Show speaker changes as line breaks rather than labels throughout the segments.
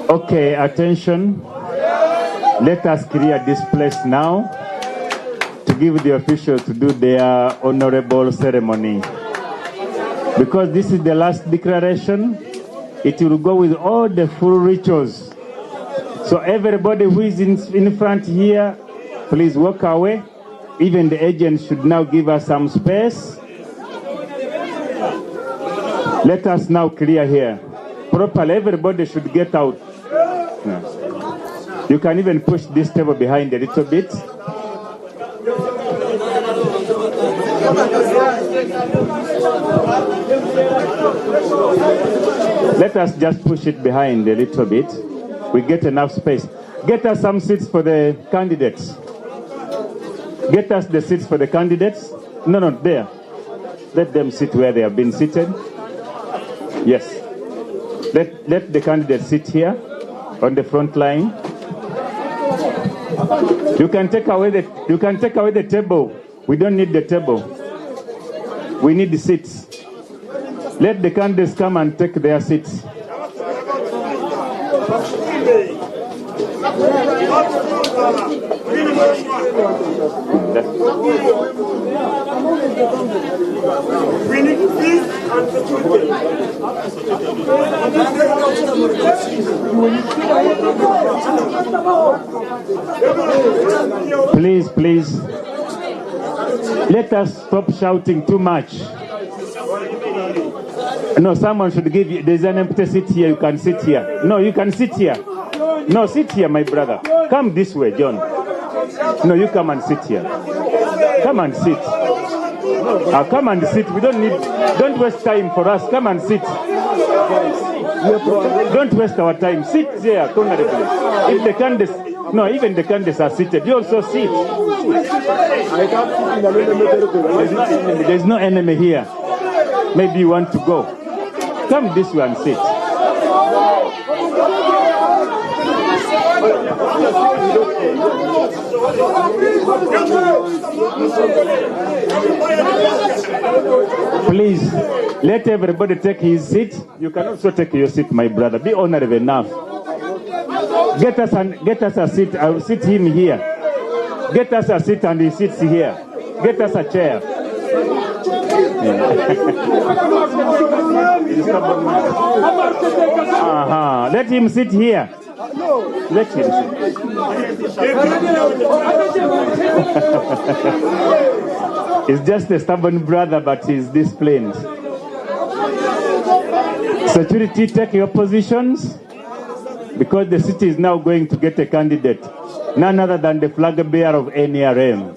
Okay, attention. Let us clear this place now to give the officials to do their honorable ceremony. Because this is the last declaration, it will go with all the full rituals. So everybody who is in front here, please walk away Even the agents should now give us some space. Let us now clear here. Properly, everybody should get out. You can even push this table behind a little bit. Let us just push it behind a little bit. We get enough space. Get us some seats for the candidates. Get us the seats for the candidates. No, there. Let them sit where they have been seated. Yes. Let the candidates sit here on the front line. You can take away the table. We don't need the table. We need the seats. Let the candidates come and take their seats. Please. Let us stop shouting too much. No, someone should give you. There's an empty seat here. You can sit here. No, you can sit here. No, sit here, my brother. Come this way, John. No, you come and sit here. Come and sit. Come and sit. We don't need. Don't waste time for us. Come and sit. Don't waste our time. Sit there, honorably. If the candidates, no, even the candidates are seated. You also sit. There's no enemy here. Maybe you want to go. Come this way and sit. Please, let everybody take his seat. You can also take your seat, my brother. Be honorable enough. Get us a seat. I will sit him here. Get us a seat and he sits here. Get us a chair. Let him sit here. Let him sit. He's just a stubborn brother, but he's disciplined. Security, take your positions, because the city is now going to get a candidate, none other than the flag bearer of NRM.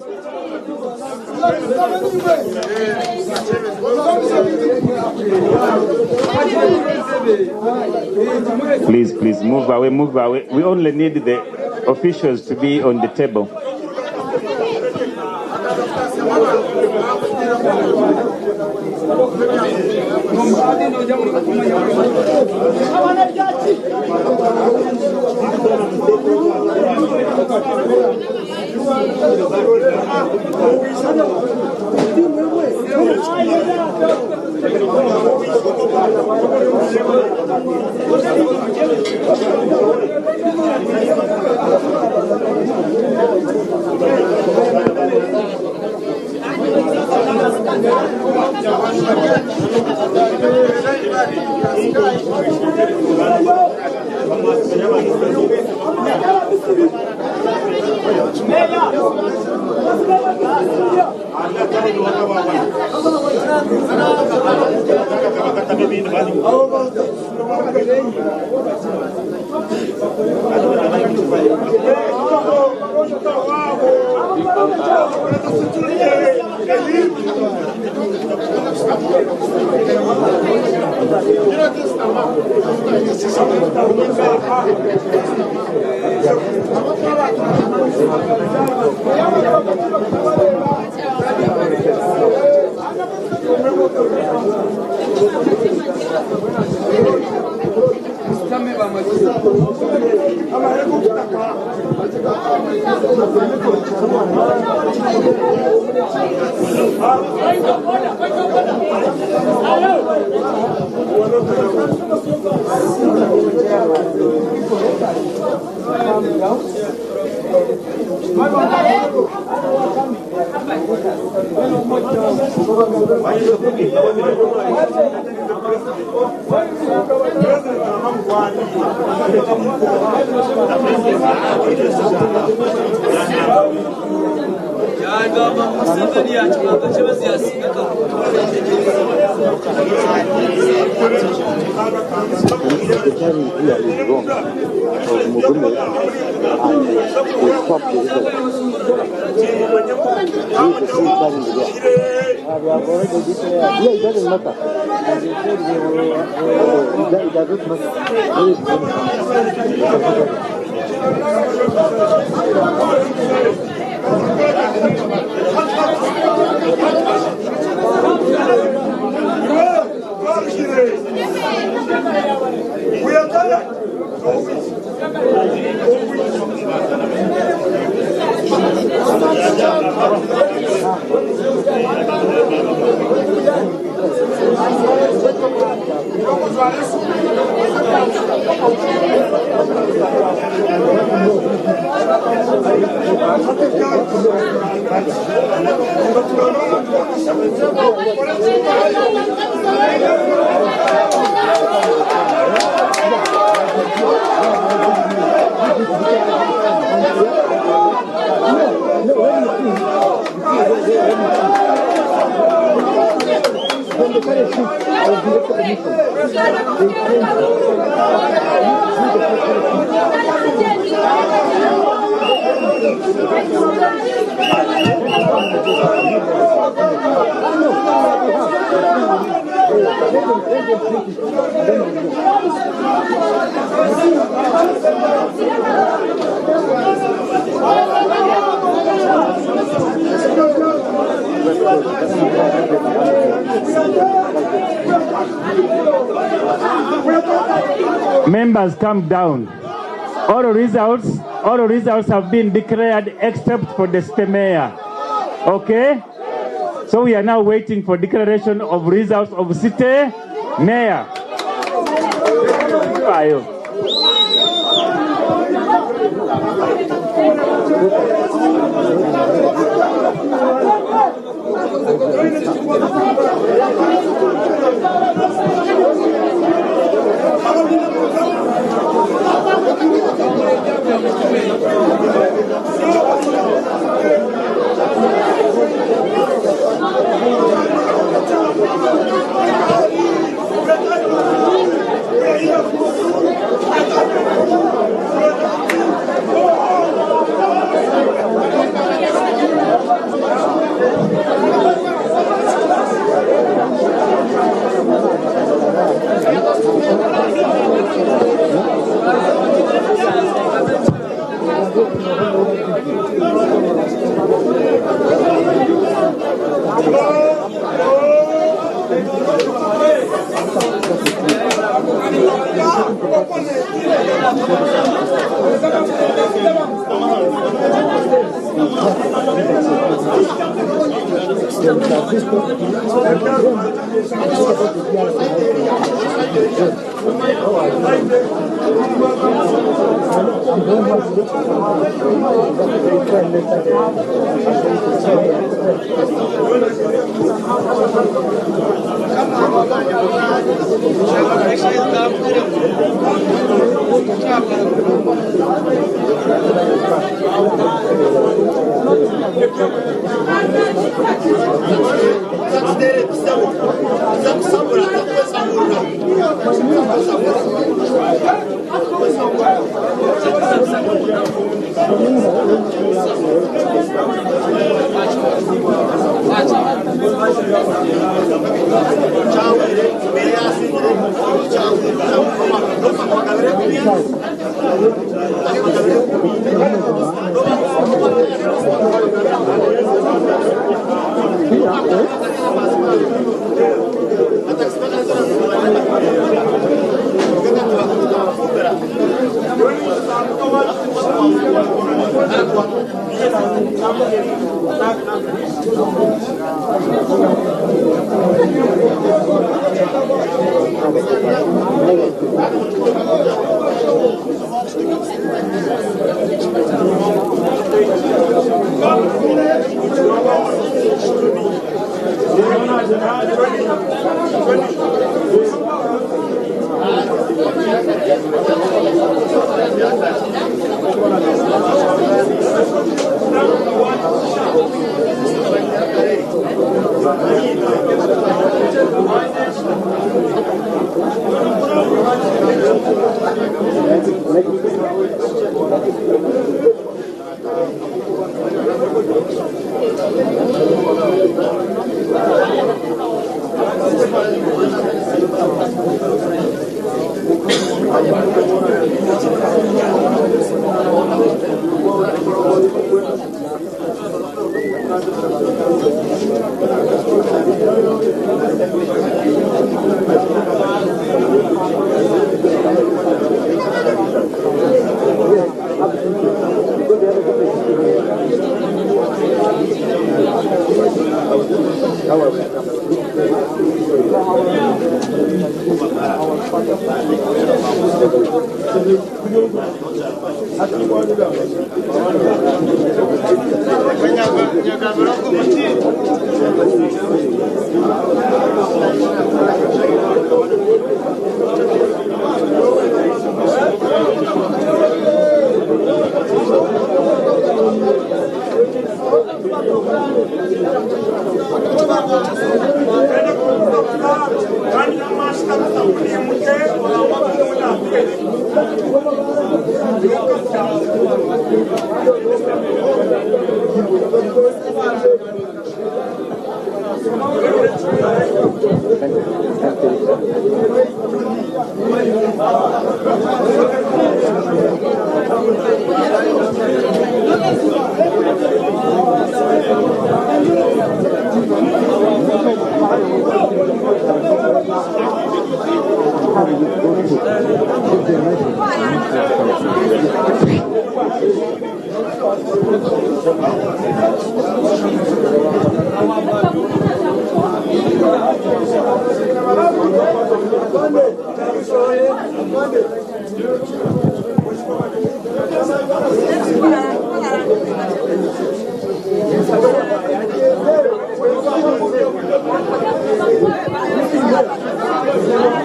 Please, move away. We only need the officials to be on the table.
Yeah, it doesn't matter. It doesn't
We are done.
Members, come down. All results have been declared except for the city mayor. Okay? So we are now waiting for declaration of results of city mayor.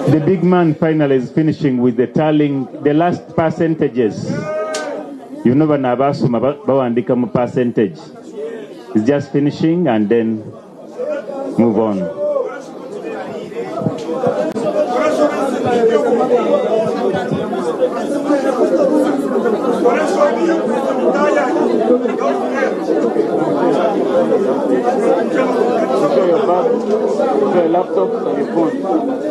The big man finally is finishing with the tallying, the last percentages. You know when abasuma bawandika mu percentage. It's just finishing and then move on.
Your laptop and your phone.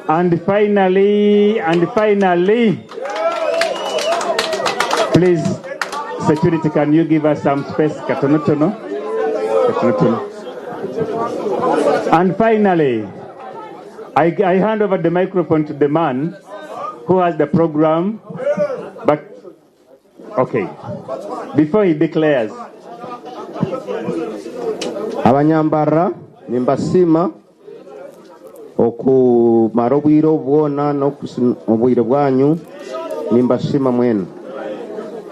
And finally, please, security, can you give us some space? Katonotono. And finally, I hand over the microphone to the man who has the program, but okay, before he declares.
Abanyambara nimbasima okumara obwire obwona n'obwire bwanyu nimbashima mwenu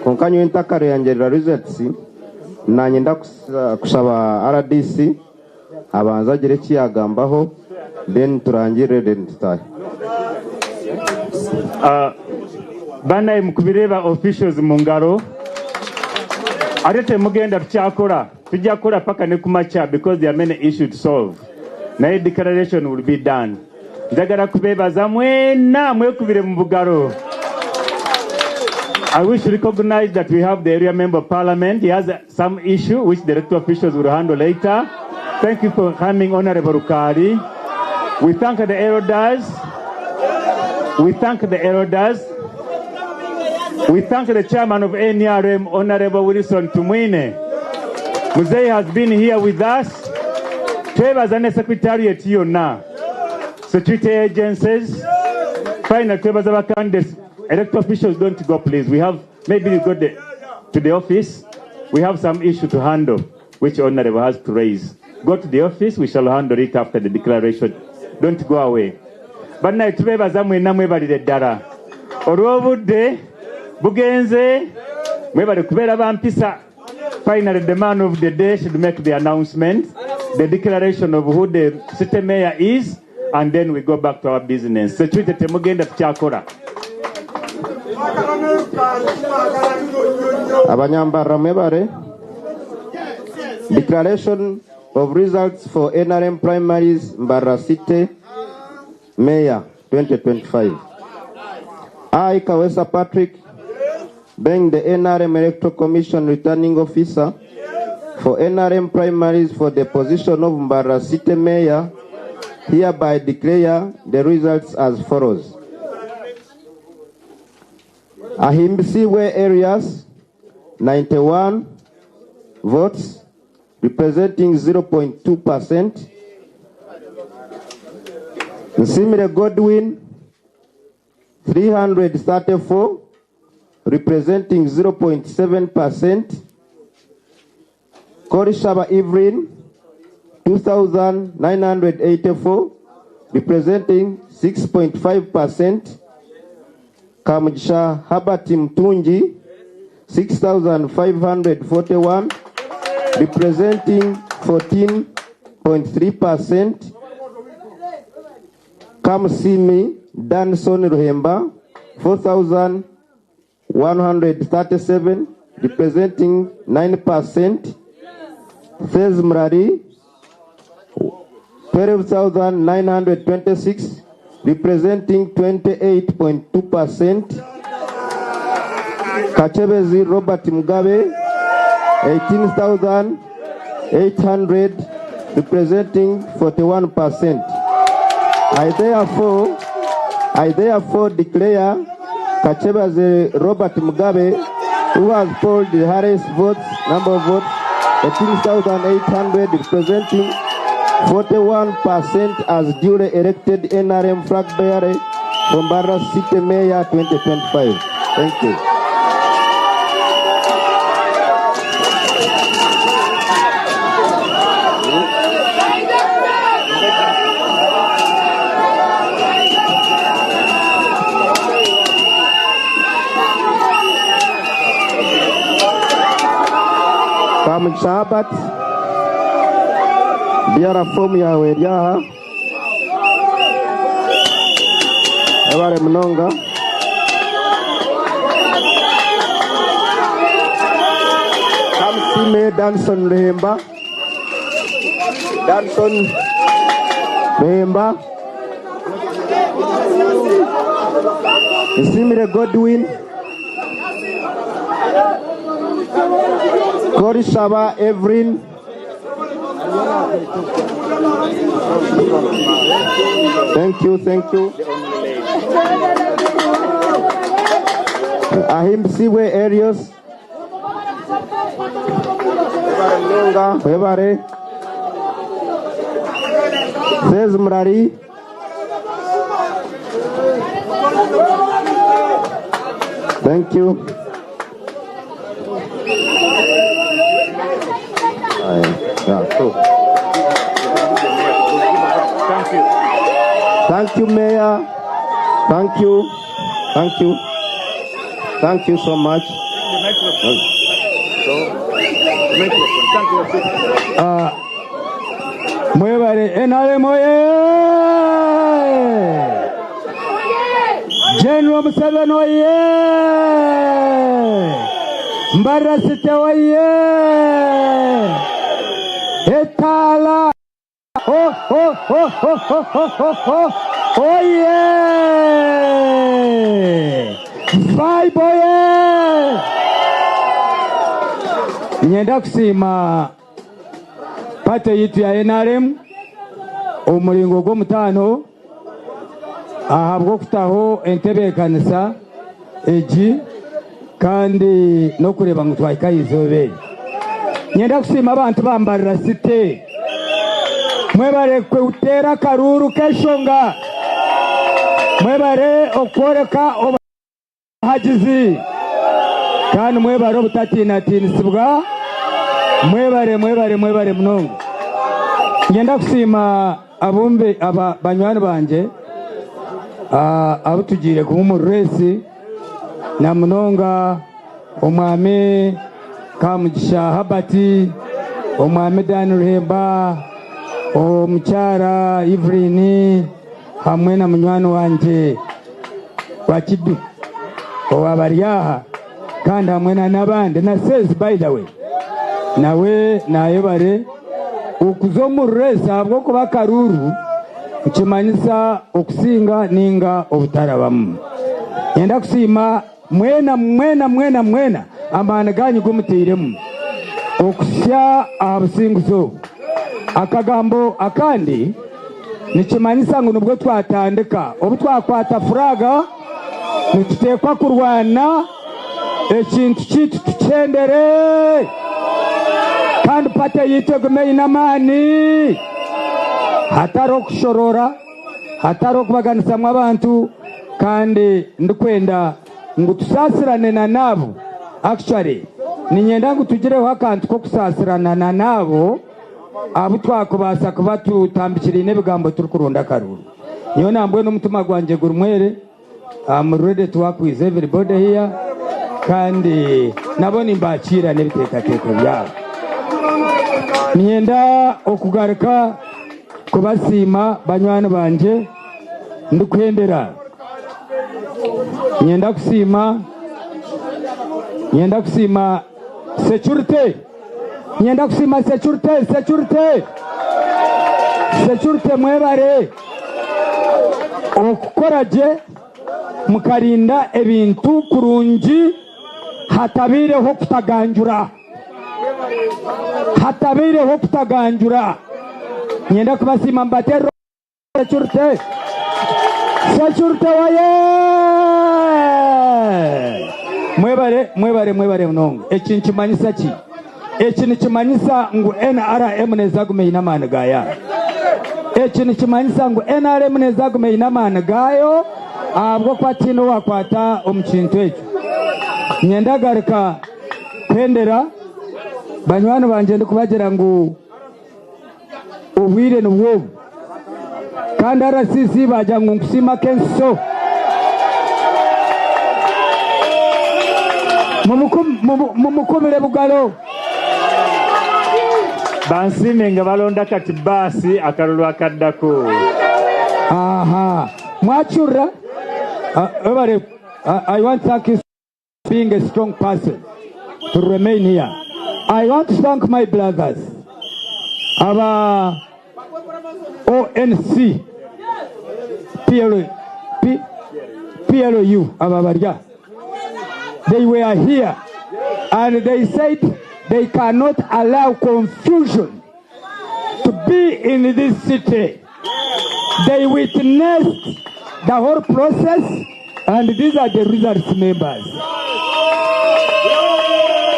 konka nyowe ntakareyangerera results nanye kusaba RDC abanza agire kiyagambaho then turangire then tutahe.
Bana mukubireba officials mu ngaro arete mugenda tukyakora tujakora paka ne kumacha because there are many issues to solve. Na declaration will be done. Njagala kubebaza mwena mwekubire mu bugaro. I wish to recognize that we have the area member of parliament. He has some issue which the elected officials will handle later. Thank you for coming, Honorable Rukari. We thank the elders. We thank the elders. We thank the chairman of NRM, Honorable Wilson Tumwine. Muzei has been here with us. Twebaza ne secretariat yonna. Security agencies. Final twebaza ba candidates. Elected officials don't go, please. We have, maybe you go to the office. We have some issue to handle, which Honorable has to raise. Go to the office, we shall handle it after the declaration. Don't go away. But now, twebaza mwena mwebalire ddala. Olw'obudde bugenze mwebale kubeera bampisa. Finally, the man of the day should make the announcement, the declaration of who the city mayor is, and then we go back to our business. Security temugenda tukyakora.
Abanyambara mwebale. Declaration of results for NRM primaries Mbarara City Mayor 2025. I, Kawesa Patrick, being the NRM Electoral Commission returning officer for NRM primaries for the position of Mbarara City Mayor, hereby declare the results as follows. Ahimbisiwe areas, 91 votes, representing 0.2%. Nsimire Godwin, 334, representing 0.7%. Korishaba Evelyn, 2,984, representing 6.5%. Kamujisha Habati Mtunji, 6,541, representing 14.3%. Kamsimi Danson Ruhemba, 4,137, representing 9%. Fez Mrari, 12,926, representing 28.2%. Kachebezi Robert Mugabe, 18,800, representing 41%. I therefore declare Kachebezi Robert Mugabe, who has polled the highest number of votes, 18,800, representing 41%, as duly elected NRM flag bearer from Mbarara City Mayor 2025. Thank you. Kamugisha Albert biara fomu yawe ryaha ebare mnonga Kamsime Danson Lehemba Isimire Godwin Korishaba Evelyn Thank you. Ahim Siwe Arios Ebare Sez Mrari Thank you. Thank you, Mayor. Thank you so much.
Mwebare enale moye General Museveni oye Mbarara City oye Etala oye Vibe oye Nyenda kusima pate yitu ya NRM umulingo gw'omutano ahabwo kutaho entebe kanisa eji kandi no kureba ngo twayikayizobe nyenda kusima abantu bambarira City mwebare kwe utera karuru keshonga mwebare okworeka obahagizi kandi mwebare obutatinatinisibwa mwebare mnongo ngenda kusima abumbe aba banywani banje abutugire kuba umuresi na mnonga omwami Kamugisha Habati omwami Daniel Hemba omukyara Evelyn hamwe na munywani wanje Wakidu owabaryaha kandi hamwe n'abandi na Sez by the way nawe nayebare ukuzomuresa abwo kuba karuru ukimanyisa okusinga ninga obutarabamu yenda kusima mwena amana ganyu gumutiremu okusya abusinguzo akagambo akandi nikimanyisa ngo nubwo twatandika obutwakwata furaga nitutekwa kurwana ekintu kitu tuchendere kandi pate yitegume inamani hataro kushorora hataro kubaganisa abantu kandi ndikwenda ngo tusasirane na nabo actually ninyenda ngo tugireho akantu ko kusasirana na nabo abo twakubasa kuba tutambikira nebigambo turi kurunda karuru niyo nambwe n'umutima gwanje gurumwere I'm ready to work with everybody here kandi nabone mbakira nebiteekateko byabo ninyenda okugaruka kubasima banywani banje ndikwendera nyenda kusima security nyenda kusima security mwebare okukoraje mukarinda ebintu kurungi hatabireho kutaganjura nyenda kubasima mbatero security waye mwebare mnongo ekintu kimanyisa ki ekintu kimanyisa ngo NRM nezagume inamana gaya ekintu kimanyisa ngo NRM nezagume inamana gayo abwo kwatino wakwata omukintu ekyo nyenda garuka kwendera banywani banje ndikubagira ngo obwire nubwo kandi RCC bajya ngo nkusima kenso mumukumire bugalo
Bansime nga balonda kati baasi akalulu akaddako.
Aha. Mwachura. I want to thank you for being a strong person to remain here. I want to thank my brothers. Our ONC. PLU. They were here and they said they cannot allow confusion to be in this city. They witnessed the whole process and these are the results, members.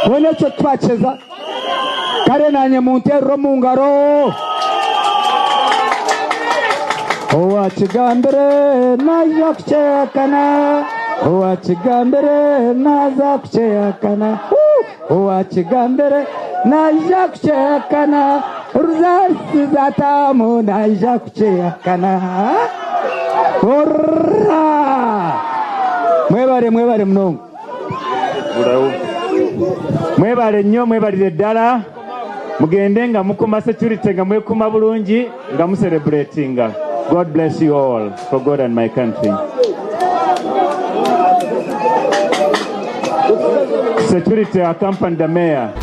When you twacheza kare nanye muntero mungaro owa chigambere na yakchekana owa chigambere na zakchekana owa chigambere na yakchekana ruzasi zatamu na yakchekana Hurra! Mwebale mnongo. Mwebale nnyo mwebalire ddala. Mugende nga mukuma security nga mwekuma bulungi nga mucelebratinga. God bless you all for God and my country. Security accompanied the mayor.